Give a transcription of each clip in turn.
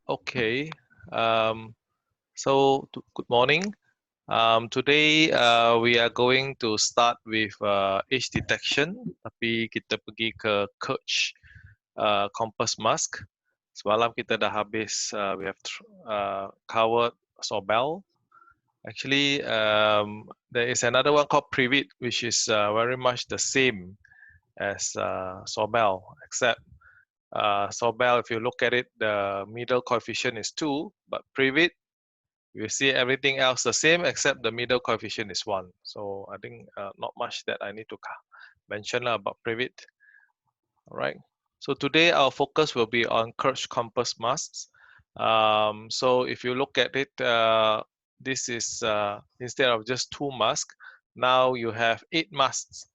Okay, so good morning. Today we are going to start with age detection, tapi kita pergi ke Kirch compass mask. Semalam kita dah habis, we have covered Sobel. Actually, there is another one called Privet, which is very much the same as Sobel, except Sobel, if you look at it, the middle coefficient is 2, but Privet, you see everything else the same except the middle coefficient is 1. So I think not much that I need to mention about Privet. All right. So today our focus will be on Kirch compass masks. So if you look at it, this is instead of just 2 masks, now you have 8 masks.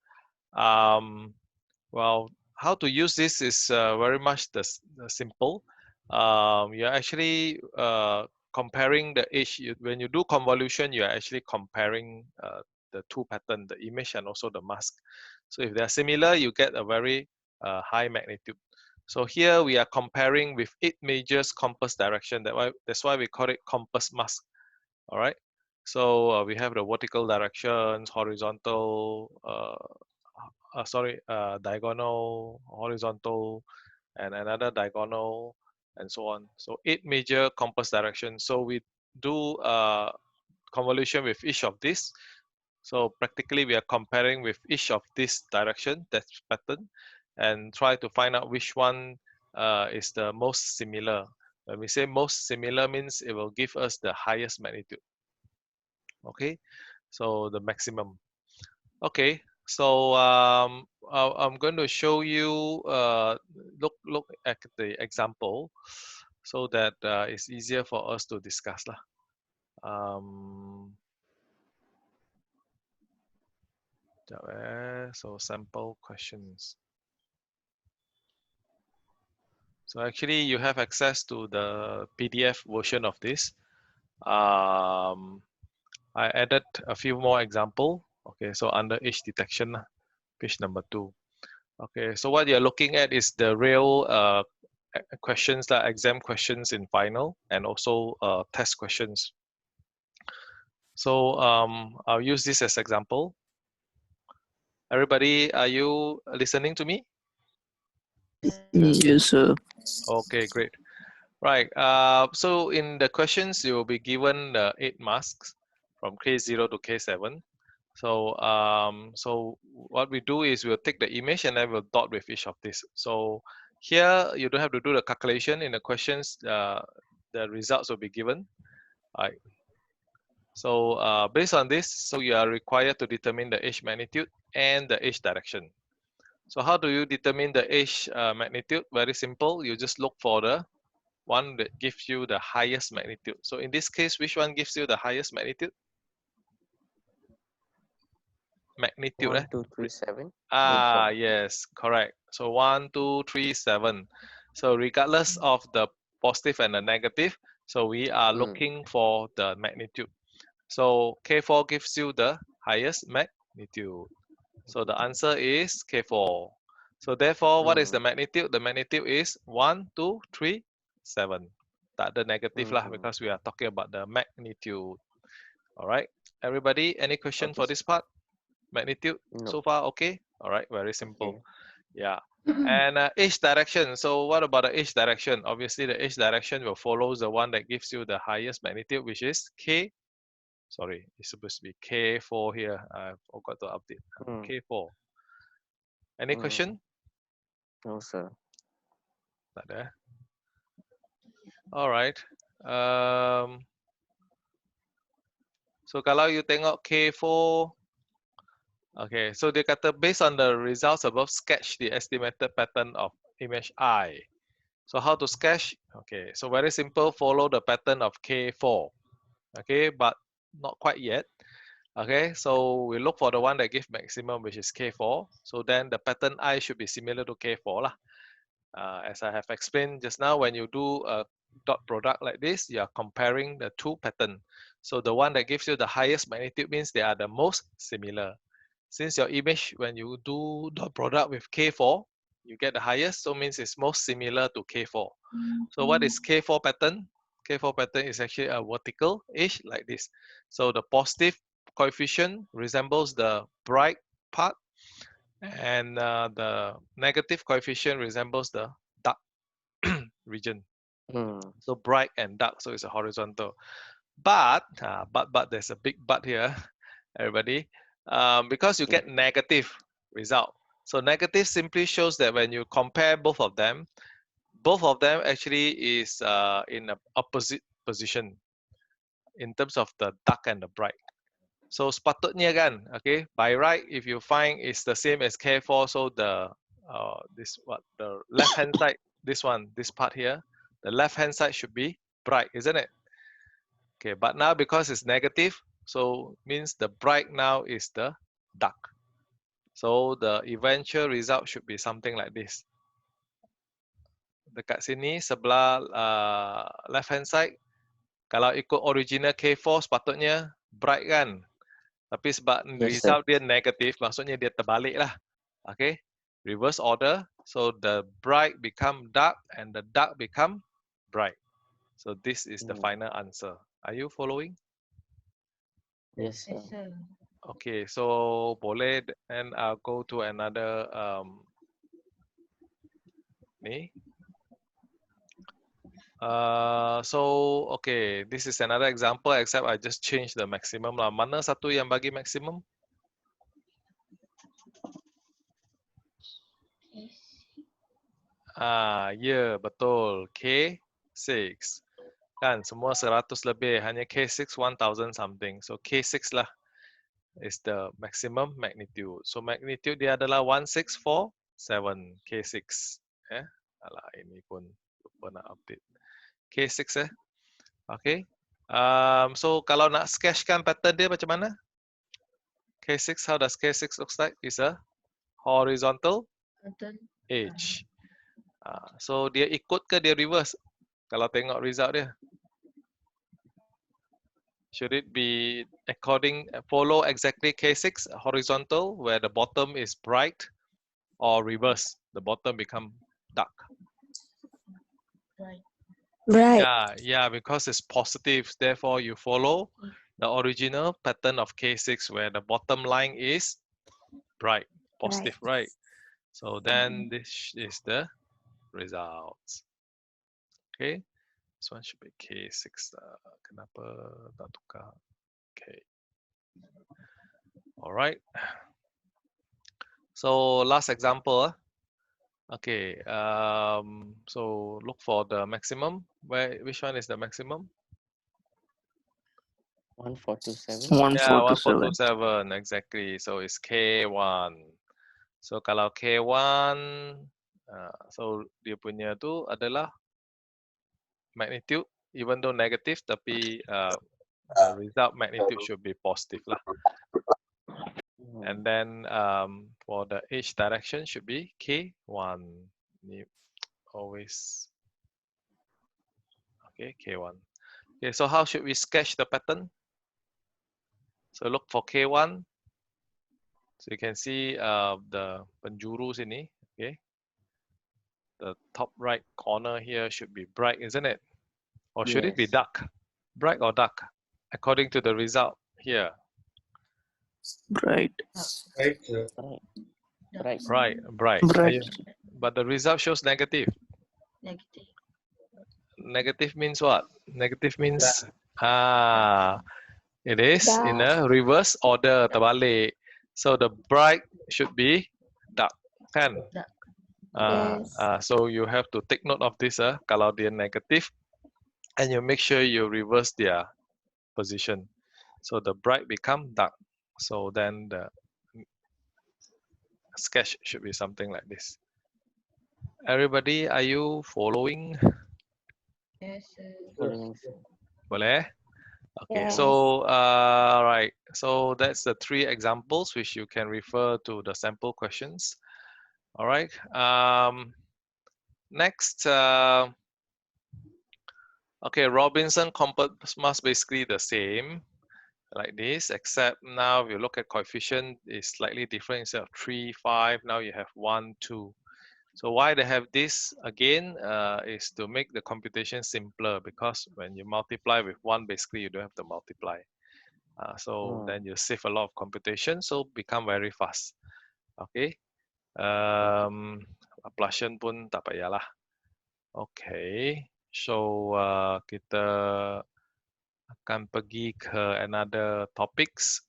Well, how to use this is very much the simple. You're actually comparing the age. When you do convolution, you're actually comparing the two patterns, the image and also the mask. So if they're similar, you get a very high magnitude. So here we are comparing with 8 majors compass direction. That's why we call it compass mask. All right. So we have the vertical directions, horizontal, diagonal, horizontal, and another diagonal, and so on. So 8 major compass directions. So we do convolution with each of these. So practically we are comparing with each of this direction, that pattern, and try to find out which one is the most similar. When we say most similar means it will give us the highest magnitude. Okay, so the maximum. Okay, so I'm going to show you, look at the example so that it's easier for us to discuss lah. So sample questions. So actually you have access to the PDF version of this. I added a few more example. Okay, so under age detection, page number 2. Okay, so what you're looking at is the real questions, like exam questions in final, and also test questions. So I'll use this as example. Everybody, are you listening to me? Yes, sir. Okay, great. Right. So in the questions, you will be given 8 masks from K0 to K7. So so what we do is we'll take the image and then we'll dot with each of these. So here you don't have to do the calculation in the questions. The results will be given. All right. So based on this, so you are required to determine the age magnitude and the age direction. So how do you determine the age magnitude? Very simple. You just look for the one that gives you the highest magnitude. So in this case, which one gives you the highest magnitude? Magnitude. 1, 2, 3, 7. Yes, correct. So 1, 2, 3, 7. So regardless of the positive and the negative, so we are looking for the magnitude. So K4 gives you the highest magnitude. So the answer is K4. So therefore, what is the magnitude? The magnitude is 1, 2, 3, 7. Tak ada negative lah, because we are talking about the magnitude. All right. Everybody, any question for this part? Magnitude so far okay? All right, very simple. Yeah. And age direction. So what about the age direction? Obviously, the age direction will follow the one that gives you the highest magnitude, which is K. Sorry, it's supposed to be K4 here. I forgot to update. K4. Any question? No, sir. Tak ada. All right. So kalau you tengok K4, okay, so dia kata based on the results above, sketch the estimated pattern of image I. So how to sketch? Okay, so very simple, follow the pattern of K4. Okay, but not quite yet. Okay, so we look for the one that gives maximum, which is K4. So then the pattern I should be similar to K4 lah. As I have explained just now, when you do a dot product like this, you are comparing the two patterns. So the one that gives you the highest magnitude means they are the most similar. Since your image, when you do dot product with K4, You get the highest, so means it's most similar to K4. So what is K4 pattern? K4 pattern is actually a vertical-ish like this. So the positive coefficient resembles the bright part, and the negative coefficient resembles the dark region. Hmm. So bright and dark, so it's a horizontal. But there's a big but here, everybody, because you get negative result. So negative simply shows that when you compare both of them actually is in an opposite position in terms of the dark and the bright. So sepatutnya kan, okay, by right, if you find it's the same as K4, so the the left hand side, this part here, the left hand side should be bright, isn't it? Okay, but now because it's negative, so means the bright now is the dark. So the eventual result should be something like this. Dekat sini sebelah left hand side, kalau ikut original K4 sepatutnya bright kan. Tapi sebab Yes, sir. result dia negatif, maksudnya dia terbalik lah. Okay, reverse order. So the bright become dark and the dark become bright. So this is the final answer. Are you following? Yes, sir. Okay, so boleh, and I'll go to another ni. So okay, this is another example, except I just change the maximum lah. Mana satu yang bagi maximum? Ya, betul. K6. Kan, semua 100 lebih. Hanya K6 1000 something. So K6 lah is the maximum magnitude. So magnitude dia adalah 1647 K6. Alah, ini pun lupa nak update. K6 Okay. So kalau nak sketchkan pattern dia macam mana? K6, how does K6 looks like? Is a horizontal edge. So dia ikut ke dia reverse? Kalau tengok result dia. Should it be follow exactly K6 horizontal where the bottom is bright, or reverse, the bottom become dark? Right. Yeah, because it's positive, therefore you follow the original pattern of K6 where the bottom line is bright, positive, right? So then this is the results. Okay, this one should be K6. Kenapa tak tukar? Okay. All right. So last example. Okay. So look for the maximum. Which one is the maximum? 1427. 1427 exactly. So it's K1. So kalau K1, so dia punya tu adalah magnitude, even though negative, tapi the result magnitude should be positive lah. And then for the H direction should be K1. Always okay, K1. Okay, so how should we sketch the pattern? So look for K1. So you can see the penjuru sini, okay? The top right corner here should be bright, isn't it? Or should it be Yes. dark? Bright or dark? According to the result here. Bright. Right. Bright. Bright. But the result shows negative. Negative means what? Negative means it is in a reverse order, terbalik. So the bright should be dark, kan? So you have to take note of this. Kalau dia negative, and you make sure you reverse their position. So the bright become dark. So then the sketch should be something like this. Everybody, are you following? Following, sir. Boleh? Okay, Yes. so right. So that's the 3 examples which you can refer to the sample questions. All right. Next, okay, Robinson compass must basically the same like this, except now if you look at coefficient is slightly different. Instead of 3, 5, now you have 1, 2. So why they have this again is to make the computation simpler, because when you multiply with 1, basically you don't have to multiply. So then you save a lot of computation, so become very fast. Okay. Plushian pun tak payahlah. Okay. So kita akan pergi ke another topics.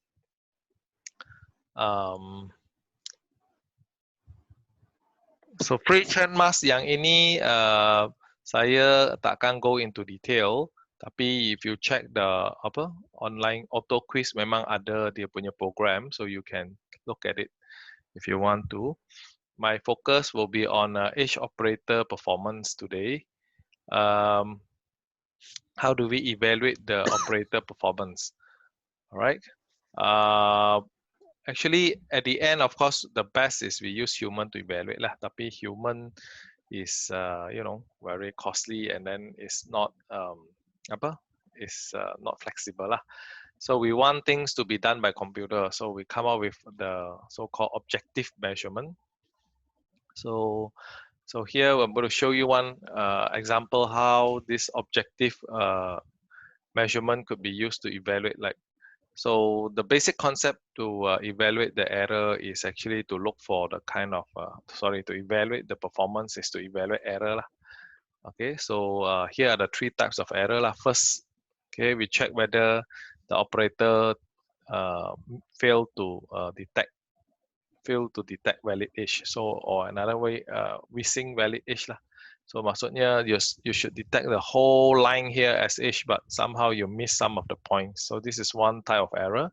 So free trend mask yang ini saya takkan go into detail, tapi if you check the online auto quiz, memang ada dia punya program, so you can look at it if you want to. My focus will be on edge operator performance today. How do we evaluate the operator performance? All right. Actually, at the end, of course, the best is we use human to evaluate lah. Tapi human is very costly, and then it's not not flexible lah. So we want things to be done by computer. So we come up with the so-called objective measurement. So here I'm going to show you one example how this objective measurement could be used to evaluate. So the basic concept to evaluate the error is actually to look for the kind of to evaluate the performance is to evaluate error lah. Okay, so here are the 3 types of error lah. First, okay, we check whether the operator failed to detect valid edge. So, or another way, missing valid edge lah. So maksudnya you should detect the whole line here as edge, but somehow you miss some of the points. So this is one type of error.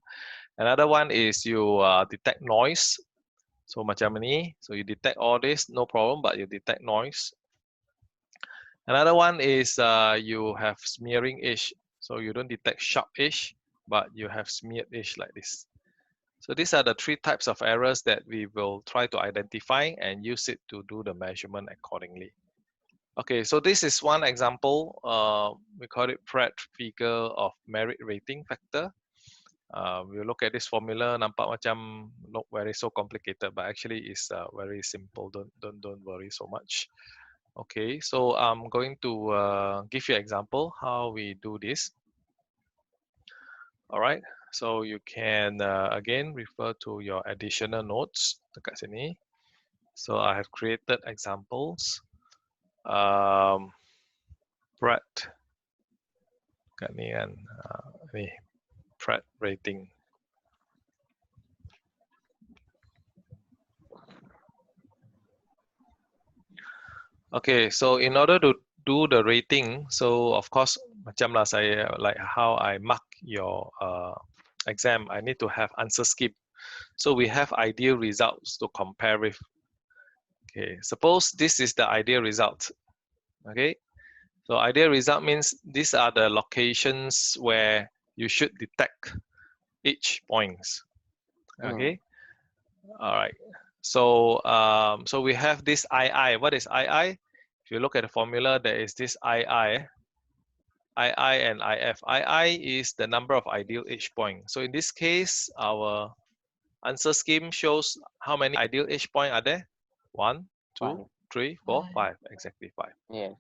Another one is you detect noise. So macam ni, so you detect all this, no problem, but you detect noise. Another one is you have smearing edge. So you don't detect sharp edge, but you have smeared edge like this. So these are the 3 types of errors that we will try to identify and use it to do the measurement accordingly. Okay, so this is one example. We call it Pratt figure of merit rating factor. We look at this formula, nampak macam look very so complicated, but actually it's very simple. Don't worry so much. Okay, so I'm going to give you an example how we do this. All right, so you can again refer to your additional notes dekat sini. So I have created examples. Pratt, kat ni kan, ni Pratt rating. Okay, so in order to do the rating, so of course, macam lah saya, like how I mark your exam, I need to have answer scheme. So we have ideal results to compare with. Okay, suppose this is the ideal result. Okay, so ideal result means these are the locations where you should detect each points. Okay, all right. So so we have this II. What is II? If you look at the formula, there is this II and IF. II is the number of ideal edge points. So in this case, our answer scheme shows how many ideal edge points are there? 1, 2, 3, 4, 5. Exactly 5. Yeah.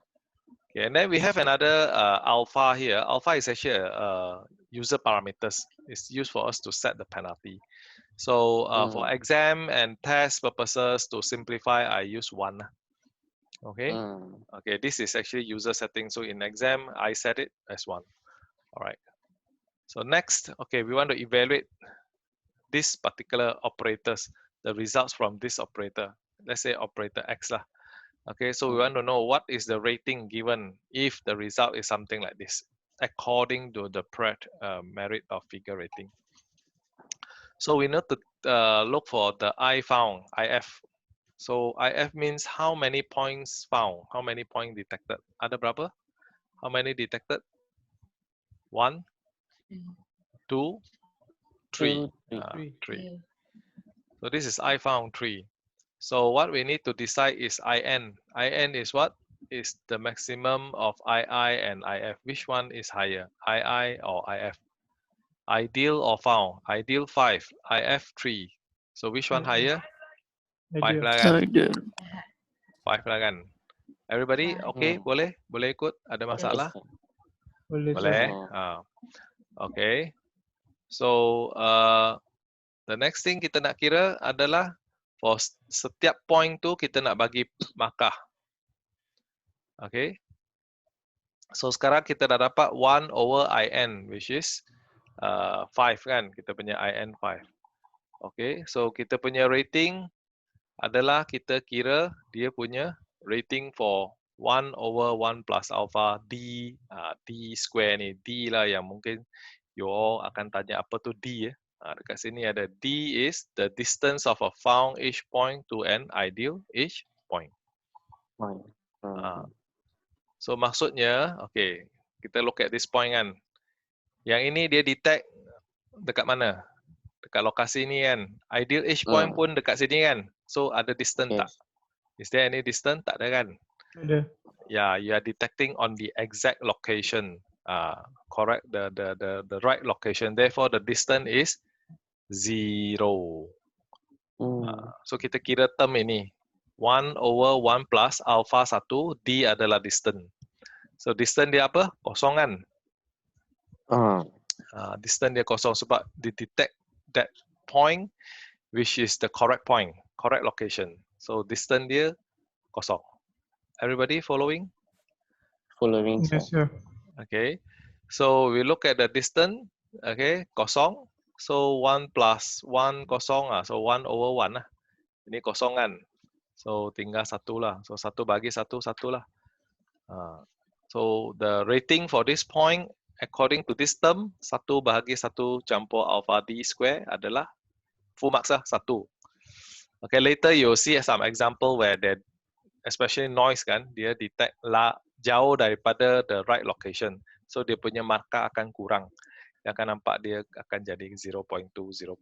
Okay, and then we have another alpha here. Alpha is actually a user parameters. It's used for us to set the penalty. So for exam and test purposes, to simplify, I use 1. Okay. Okay, this is actually user setting. So in exam, I set it as 1. All right. So next, okay, we want to evaluate this particular operators, the results from this operator. Let's say operator X lah. Okay, so we want to know what is the rating given if the result is something like this, according to the Pratt merit of figure rating. So we need to look for the I found, IF. So IF means how many points found, how many points detected. Ada berapa? How many detected? 1, 2, 3. 3. So this is I found 3. So what we need to decide is IN. IN is what? Is the maximum of II and IF. Which one is higher? II or IF? Ideal or found? Ideal 5, IF 3. So which one higher? 5 lah kan? Ideal. 5 lah kan. Everybody okay? Boleh ikut? Ada masalah? Yes, sir. Boleh. Oh. Okay. So the next thing kita nak kira adalah for setiap point tu kita nak bagi markah. Okay. So sekarang kita dah dapat 1 over IN which is 5 kan. Kita punya IN 5. Okay. So kita punya rating adalah kita kira dia punya rating for 1 over 1 plus alpha D, D square ni. D lah yang mungkin you all akan tanya apa tu D ya. Dekat sini ada D is the distance of a found edge point to an ideal edge point. So maksudnya, okay, kita look at this point kan. Yang ini dia detect dekat mana? Dekat lokasi ni kan. Ideal edge point pun dekat sini kan. So ada distance tak? Is there any distance? Tak ada kan? Ada. Yeah, you are detecting on the exact location. Correct the right location. Therefore the distance is 0. So kita kira term ini 1 over 1 plus alpha 1, D adalah distance. So distance dia apa? Kosong kan? Distance dia kosong sebab dia detect that point which is the correct point, correct location. So distance dia kosong. Everybody following? Following, sir. Yes, sir. Okay. So we look at the distance. Okay, kosong. So 1 plus 1 kosong so 1 over 1 lah. Ini kosong kan. So tinggal 1 lah. So 1 bagi 1, 1 lah. So the rating for this point according to this term 1 bahagi 1 campur alpha D square adalah full marks lah 1. Okay, later you'll see some example where that especially noise kan, dia detect jauh daripada the right location. So dia punya markah akan kurang. Dia akan nampak dia akan jadi 0.2, 0.5.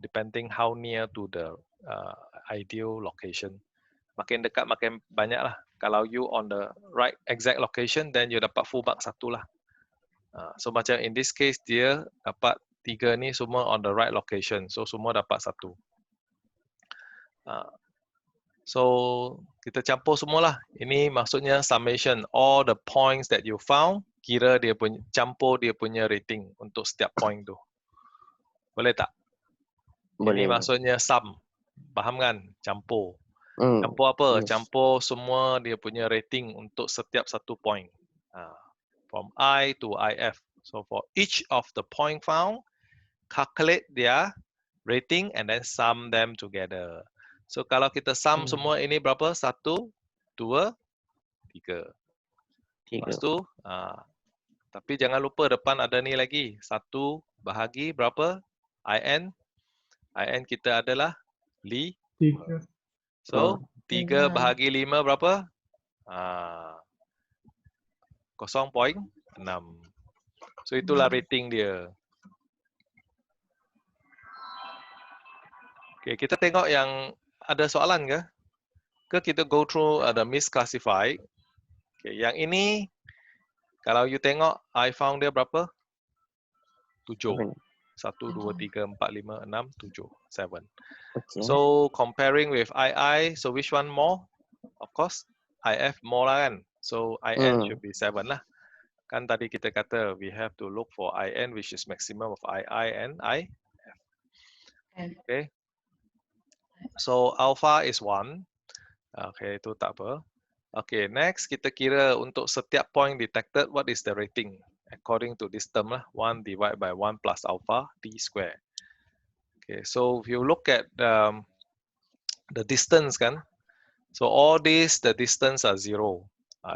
Depending how near to the ideal location. Makin dekat makin banyak lah. Kalau you on the right exact location, then you dapat full mark 1 lah. So macam in this case, dia dapat 3 ni semua on the right location. So semua dapat 1. So kita campur semualah. Ini maksudnya summation. All the points that you found, kira dia punya, campur dia punya rating untuk setiap point tu. Boleh tak? Boleh. Ini maksudnya sum. Faham kan? Campur. Campur apa? Yes. Campur semua dia punya rating untuk setiap satu point. From I to IF. So for each of the point found, calculate their rating and then sum them together. So kalau kita sum semua ini berapa? 1, 2, 3. Lepas tu, tapi jangan lupa depan ada ni lagi. 1 bahagi berapa? IN. IN kita adalah 5. 3. So, 3 bahagi 5 berapa? 0.6. So, itulah rating dia. Okay, kita tengok yang ada soalan ke? Ke kita go through the misclassified. Okay, yang ini, kalau you tengok, I found dia berapa? 7. 1, 2, 3, 4, 5, 6, 7, 7. Okay. So, comparing with II, so which one more? Of course, IF more lah kan. So, IN should be 7 lah. Kan tadi kita kata, we have to look for IN which is maximum of II and IF. Okay. So, alpha is 1. Okay, itu tak apa. Okay, next kita kira untuk setiap point detected, what is the rating? According to this term lah, 1 divided by 1 plus alpha D square. Okay, so if you look at the distance kan, so all these, the distance are 0.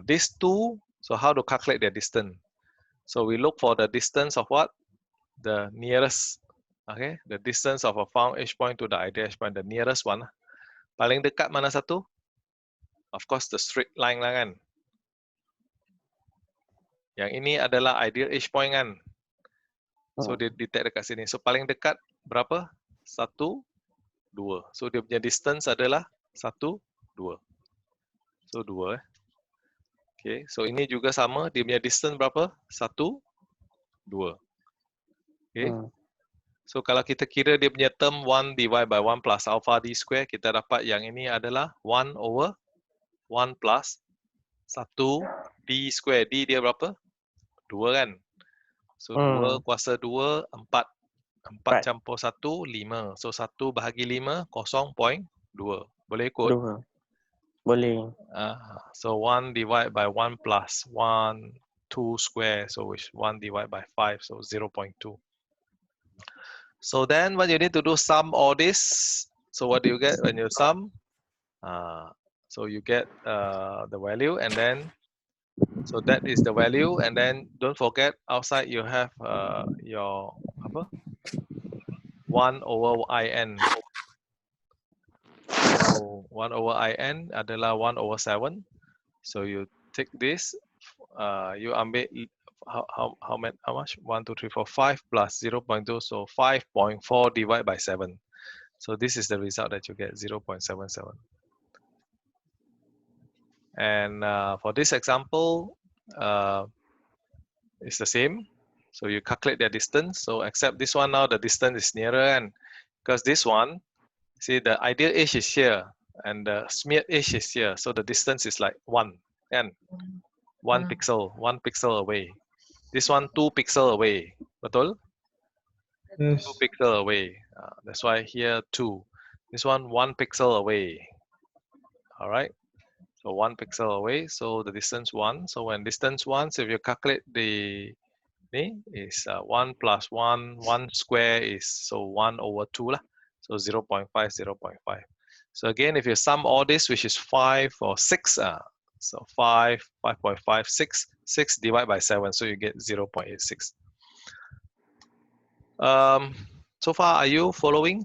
These two, so how to calculate their distance? So we look for the distance of what? The nearest, okay, the distance of a found edge point to the ideal edge point, the nearest one. Paling dekat mana satu? Of course, the straight line lah kan. Yang ini adalah ideal edge point kan. So dia detect dekat sini. So paling dekat berapa? 1, 2. So dia punya distance adalah 1, 2. So 2. Okay. So ini juga sama. Dia punya distance berapa? 1, 2. Okay. So kalau kita kira dia punya term 1 divided by 1 plus alpha d square, kita dapat yang ini adalah 1 over 1 plus 1 d square. D dia berapa? 2 kan? So 2 kuasa 2, 4. 4 Right. campur 1, 5. So 1 bahagi 5, 0.2. Boleh ikut? 2. Boleh. So 1 divided by 1 plus 1, 2 square. So which 1 divided by 5, so 0.2. So then what you need to do, sum all this. So what do you get when you sum? So you get the value, and then so that is the value, and then don't forget outside you have your apa? 1 over in. So 1 over in adalah 1 over 7. So you take this, you ambil how much? 1, 2, 3, 4, 5 plus 0.2, so 5.4 divided by 7. So this is the result that you get, 0.77. And for this example, it's the same. So you calculate their distance. So except this one now, the distance is nearer, and because this one, see the ideal edge is here and the smeared edge is here. So the distance is like 1 and 1 pixel away. This one 2 pixel away. Betul? Yes. 2 pixel away. That's why here 2. This one 1 pixel away. All right. So 1 pixel away. So the distance 1. So when distance 1, so if you calculate the is 1 plus 1, 1 square is so 1 over 2 lah. So 0.5, 0.5. So again, if you sum all this, which is 5 or 6, so 5, 5.5, 6, 6 divided by 7, so you get 0.86. So far, are you following?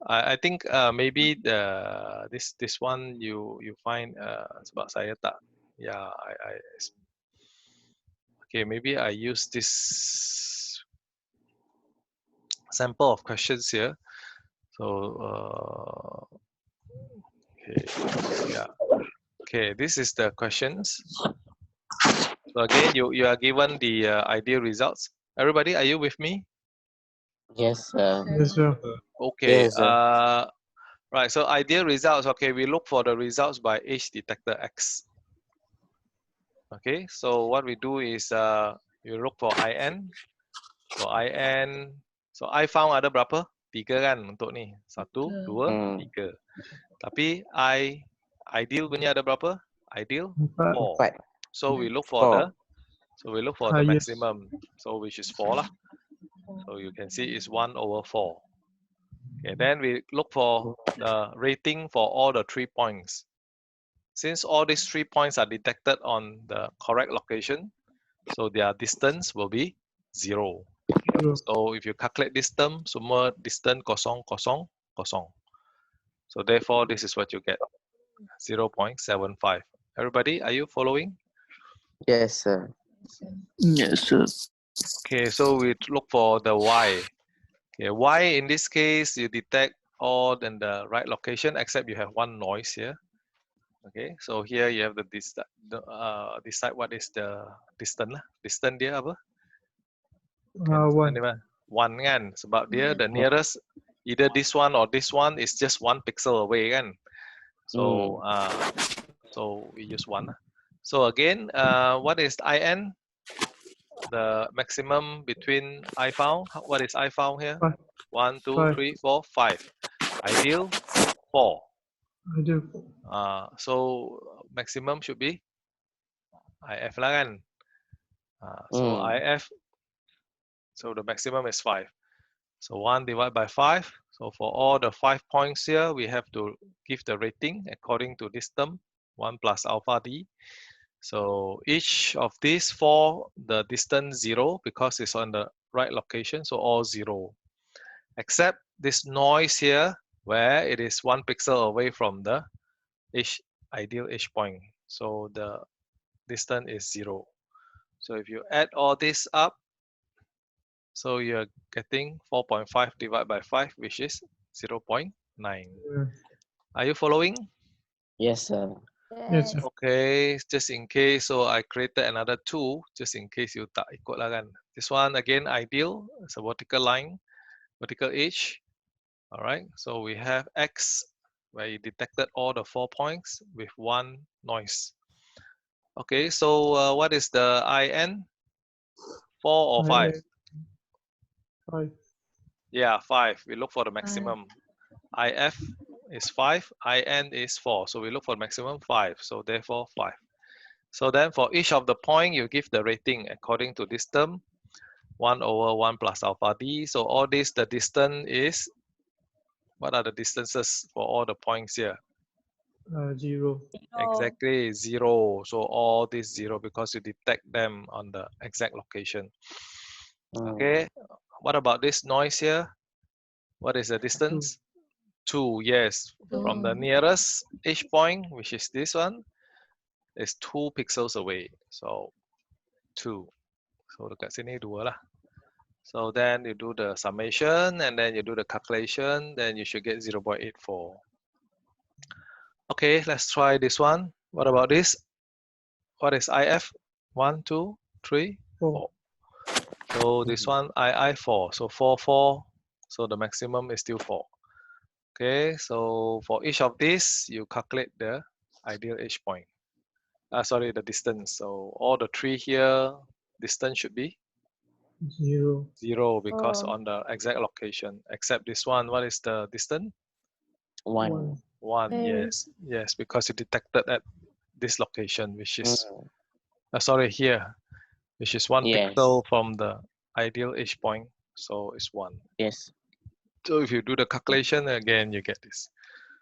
I think maybe this one you find sebab saya tak, yeah, okay, maybe I use this sample of questions here. So okay, yeah, okay, this is the questions. So again, you are given the ideal results. Everybody, are you with me? Yes, sir. Yes, sir. Okay. Yes, sir. Right. So ideal results. Okay, we look for the results by edge detector X. Okay. So what we do is you look for IN. So IN. So I found ada berapa? 3 kan untuk ni. 1, 2, 3. Tapi ideal punya ada berapa? Ideal 4. 4. So we look for the Highest. maximum. So which is 4 lah. So you can see it's 1 over 4. Okay, then we look for the rating for all the 3 points. Since all these 3 points are detected on the correct location, so their distance will be 0. So if you calculate this term, semua distance kosong, kosong, kosong. So therefore, this is what you get, 0.75. Everybody, are you following? Yes, sir. Yes, sir. Okay, so we look for the Y. Okay, Y in this case, you detect all in the right location, except you have one noise here. Okay, so here you have the decide what is the distance lah. Distance dia apa? One kan, sebab dia the nearest, either this one or this one is just 1 pixel away kan. So so we use 1 lah. So again, what is IN? The maximum between I found. What is I found here? 1, 2, 3, 4, 5. Ideal 4. Ideal. So maximum should be IF lah kan. So IF. So the maximum is 5. So 1 divided by 5. So for all the 5 points here, we have to give the rating according to this term, 1 plus alpha d. So each of these 4, the distance 0 because it's on the right location, so all 0. Except this noise here, where it is 1 pixel away from the ideal edge point. So the distance is 0. So if you add all this up, so you're getting 4.5 divided by 5, which is 0.9. Are you following? Yes, sir. Yes, sir. Okay, just in case, so I created another 2, just in case you tak ikut lah kan. This one again ideal, it's a vertical line. vertical edge. All right, so we have X where you detected all the 4 points with one noise. Okay, so what is the IN? 4 or 5? 5. Yeah, 5. We look for the maximum. IF is 5, IN is 4. So we look for maximum 5. So therefore 5. So then for each of the point, you give the rating according to this term. 1 over 1 plus alpha d. So all this, the distance is, what are the distances for all the points here? 0. Exactly 0. So all this 0 because you detect them on the exact location. Okay. What about this noise here? What is the distance? 2. Yes. From the nearest edge point, which is this one, is 2 pixels away. So 2. So dekat sini 2 lah. So then you do the summation and then you do the calculation, then you should get 0.84. Okay, let's try this one. What about this? What is IF? 1, 2, 3, 4. So this one II 4. So 4, 4. So the maximum is still 4. Okay, so for each of these, you calculate the ideal edge point. Sorry, the distance. So all the 3 here, distance should be 0. 0 because on the exact location. Except this one, what is the distance? 1. 1, yes. Yes, because you detected at this location, which is, sorry, here, which is 1 Yes. pixel from the ideal edge point. So it's 1. Yes. So if you do the calculation, again, you get this.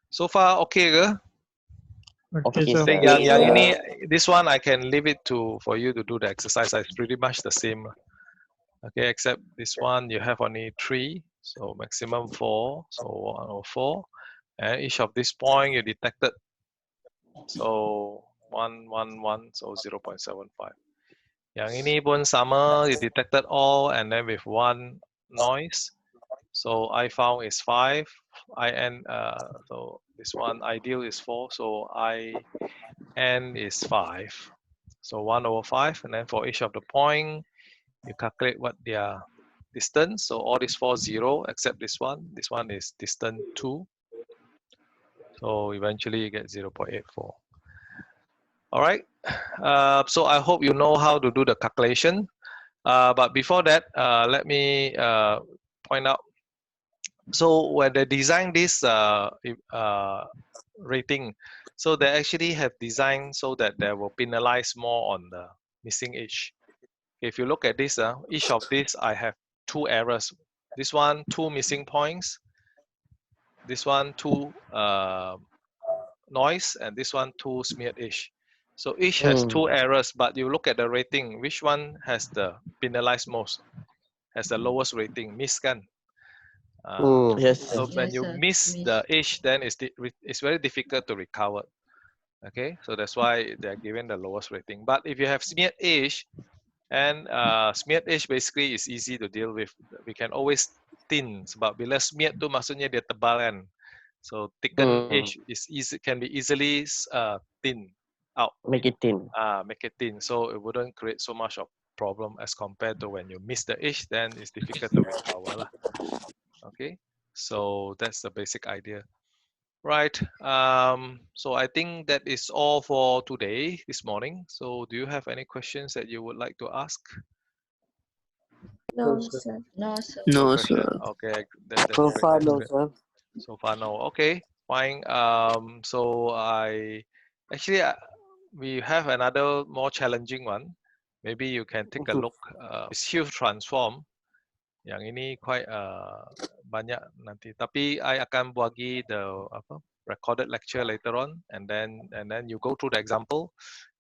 So far, okay ke? Okay, Okay, sir. Think sir. yang ini, this one I can leave it for you to do the exercise. It's pretty much the same. Okay, except this one you have only 3, so maximum 4, so 1 over 4, and each of this point you detected, so 1, 1, 1, so 0.75. Yang ini pun sama, you detected all, and then with one noise. So I found is 5, IN, so this one ideal is 4, so IN is 5. So 1 over 5, and then for each of the point, you calculate what their distance. So all these 4 0 except this one. This one is distance 2. So eventually you get 0.84. All right. So I hope you know how to do the calculation. But before that, let me point out. So when they design this rating, so they actually have designed so that they will penalize more on the missing edge. If you look at this, each of these I have 2 errors. This one 2 missing points. This one 2 noise, and this one 2 smeared edge. So each has 2 errors, but you look at the rating, which one has the penalized most, has the lowest rating, miss kan? Yes. So when you miss the edge, then it's very difficult to recover. Okay, so that's why they're given the lowest rating. But if you have smeared edge, and smeared edge basically is easy to deal with. We can always thin. Sebab bila smeared tu maksudnya dia tebal kan. So thickened edge is easy, can be easily thin out. Make it thin. Make it thin, so it wouldn't create so much of problem as compared to when you miss the edge, then it's difficult to recover lah. Okay, so that's the basic idea. Right. So I think that is all for today, this morning. So do you have any questions that you would like to ask? No, sir. No, No sir. question. Okay, that's So great. far, That's no, great. sir. So far, no. Okay, fine. So we have another more challenging one. Maybe you can take a look. It's huge transform. Yang ini quite banyak nanti. Tapi I akan bagi the recorded lecture later on, and then you go through the example,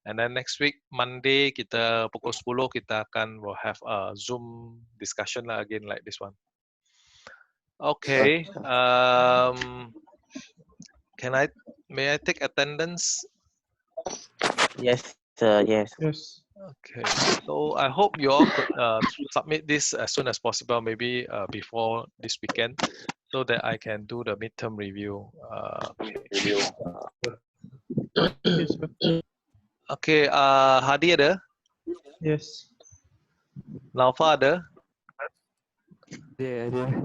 and then next week Monday kita pukul 10 kita akan will have a Zoom discussion lah again like this one. Okay. May I take attendance? Yes, sir. Yes. Yes. Okay. So I hope you all could submit this as soon as possible, maybe before this weekend, so that I can do the midterm review. Okay, sir. Okay. Hadi ada? Yes. Naufa ada? Ada.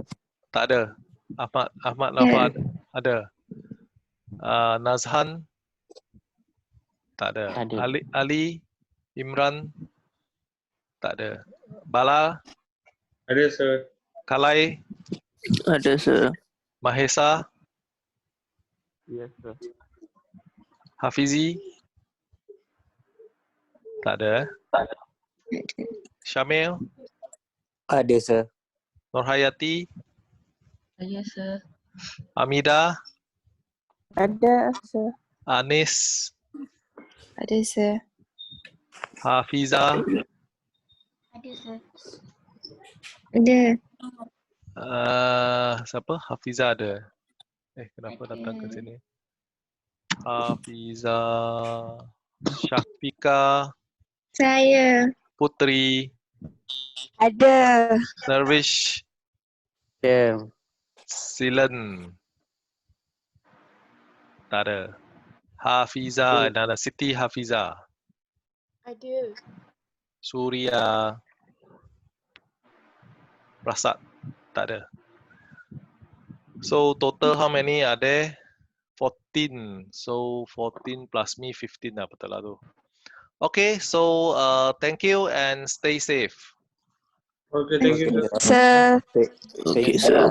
Tak ada. Ahmad Nafa ada. Nazhan tak ada. Tak ada. Ali Imran tak ada. Bala, Ada, sir. Kalai, Ada, sir. Mahesa, Yes, sir. Hafizi tak ada. Syamil, Ada, sir. Nurhayati, Yes, sir. Amida, Ada, sir. Anis, Ada, sir. Hafiza, Ada, sir. Ada. siapa? Hafiza ada. Kenapa datang ke sini? Hafiza, Syafika, Saya. Putri, Ada. Narvish, Yeah. Silen. Tak ada. Hafiza, dan Siti Hafiza. Ada. Suria, Prasad. Tak ada. So total how many are there? 14. So 14 plus me 15 lah, betul lah tu. Okay, so thank you and stay safe. Okay, thank you, sir. Sir. Okay, sir.